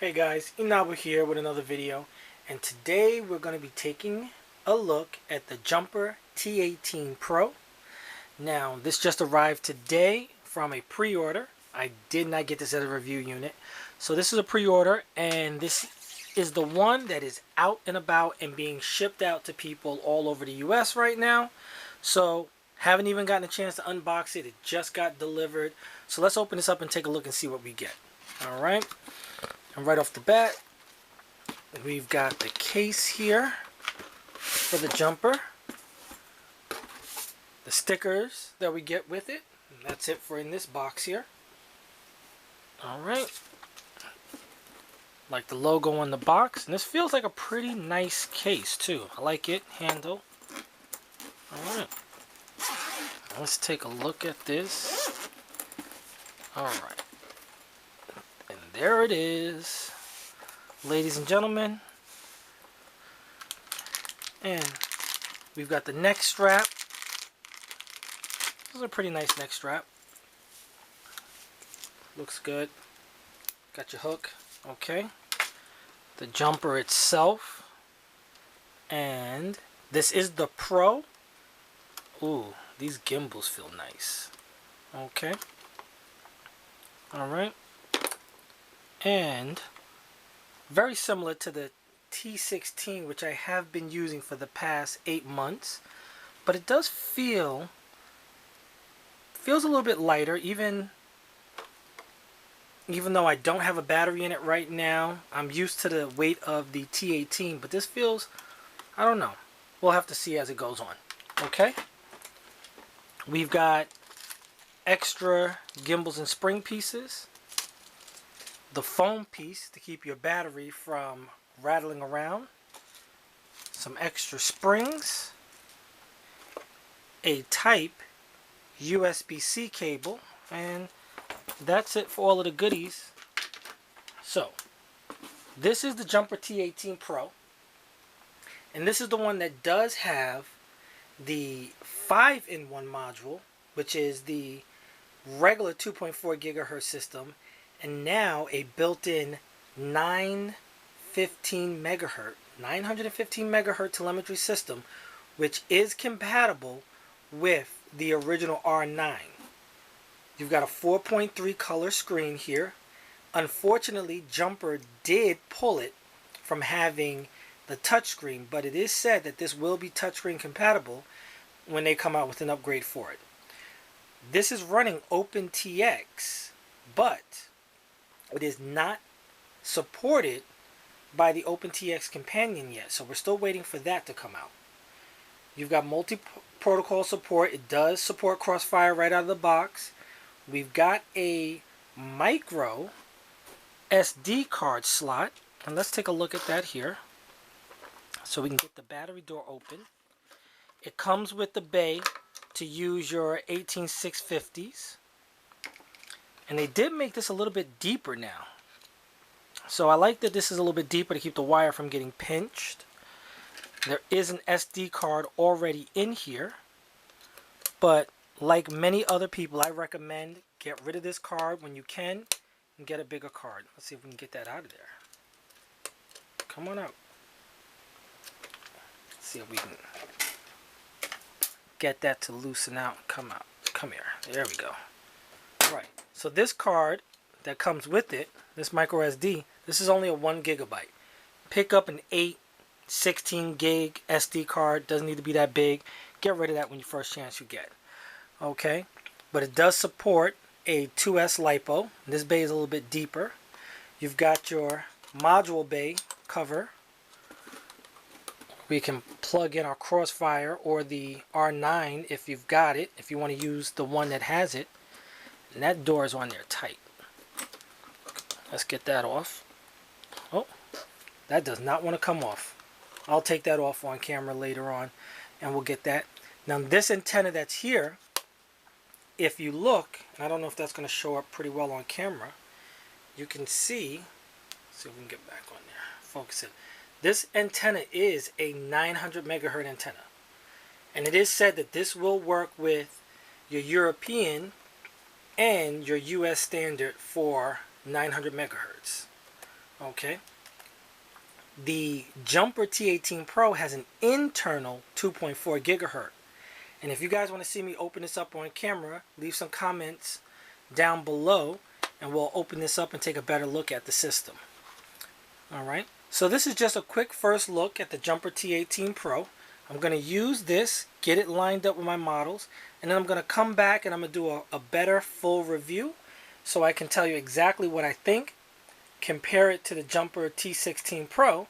Hey guys, Inabu here with another video, and today we're going to be taking a look at the Jumper T18 Pro. Now, this just arrived today from a pre-order. I did not get this as a review unit. So this is a pre-order, and this is the one that is out and about and being shipped out to people all over the US right now. So, haven't even gotten a chance to unbox it. It just got delivered. So let's open this up and take a look and see what we get. Alright. And right off the bat, we've got the case here for the jumper, the stickers that we get with it, and that's it for in this box here. Alright, like the logo on the box, and this feels like a pretty nice case too. I like it, handle. Alright, let's take a look at this. Alright. And there it is, ladies and gentlemen. And we've got the neck strap. This is a pretty nice neck strap. Looks good. Got your hook. Okay. The jumper itself. And this is the Pro. Ooh, these gimbals feel nice. Okay. Alright. And very similar to the T16, which I have been using for the past 8 months, but it does feels a little bit lighter, even though I don't have a battery in it right now. I'm used to the weight of the T18, but this feels, I don't know, we'll have to see as it goes on. Okay, we've got extra gimbals and spring pieces, the foam piece to keep your battery from rattling around, some extra springs, a type USB-C cable, and that's it for all of the goodies. So this is the Jumper T18 Pro, and this is the one that does have the 5-in-1 module, which is the regular 2.4 gigahertz system, and now a built-in 915 megahertz telemetry system, which is compatible with the original R9. You've got a 4.3 color screen here. Unfortunately, Jumper did pull it from having the touchscreen, but it is said that this will be touchscreen compatible when they come out with an upgrade for it. This is running OpenTX, but it is not supported by the OpenTX companion yet, so we're still waiting for that to come out. You've got multi-protocol support. It does support Crossfire right out of the box. We've got a micro SD card slot, and let's take a look at that here so we can get the battery door open. It comes with the bay to use your 18650s, and they did make this a little bit deeper now. So I like that this is a little bit deeper to keep the wire from getting pinched. There is an SD card already in here, but like many other people, I recommend get rid of this card when you can and get a bigger card. Let's see if we can get that out of there. Come on out. Let's see if we can get that to loosen out and come out. Come here. There we go. Right. So this card that comes with it, this micro SD, this is only a 1 gigabyte. Pick up an 16 gig SD card. Doesn't need to be that big. Get rid of that when you first chance you get. Okay, but it does support a 2S LiPo. This bay is a little bit deeper. You've got your module bay cover. We can plug in our Crossfire or the R9 if you've got it, if you want to use the one that has it. And that door is on there tight. Let's get that off. Oh, that does not want to come off. I'll take that off on camera later on, and we'll get that. Now this antenna that's here, if you look, and I don't know if that's going to show up pretty well on camera, you can see if we can get back on there, focus it. This antenna is a 900 megahertz antenna, and it is said that this will work with your European and your US standard for 900 megahertz. Okay. The Jumper T18 Pro has an internal 2.4 gigahertz. And if you guys want to see me open this up on camera, leave some comments down below and we'll open this up and take a better look at the system. Alright, so this is just a quick first look at the Jumper T18 Pro. I'm going to use this, get it lined up with my models, and then I'm going to come back and I'm going to do a better full review so I can tell you exactly what I think, compare it to the Jumper T16 Pro,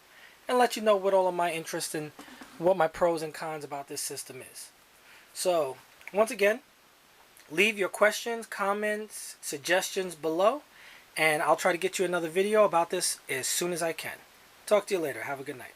and let you know what all of my interest and what my pros and cons about this system is. So, once again, leave your questions, comments, suggestions below, and I'll try to get you another video about this as soon as I can. Talk to you later. Have a good night.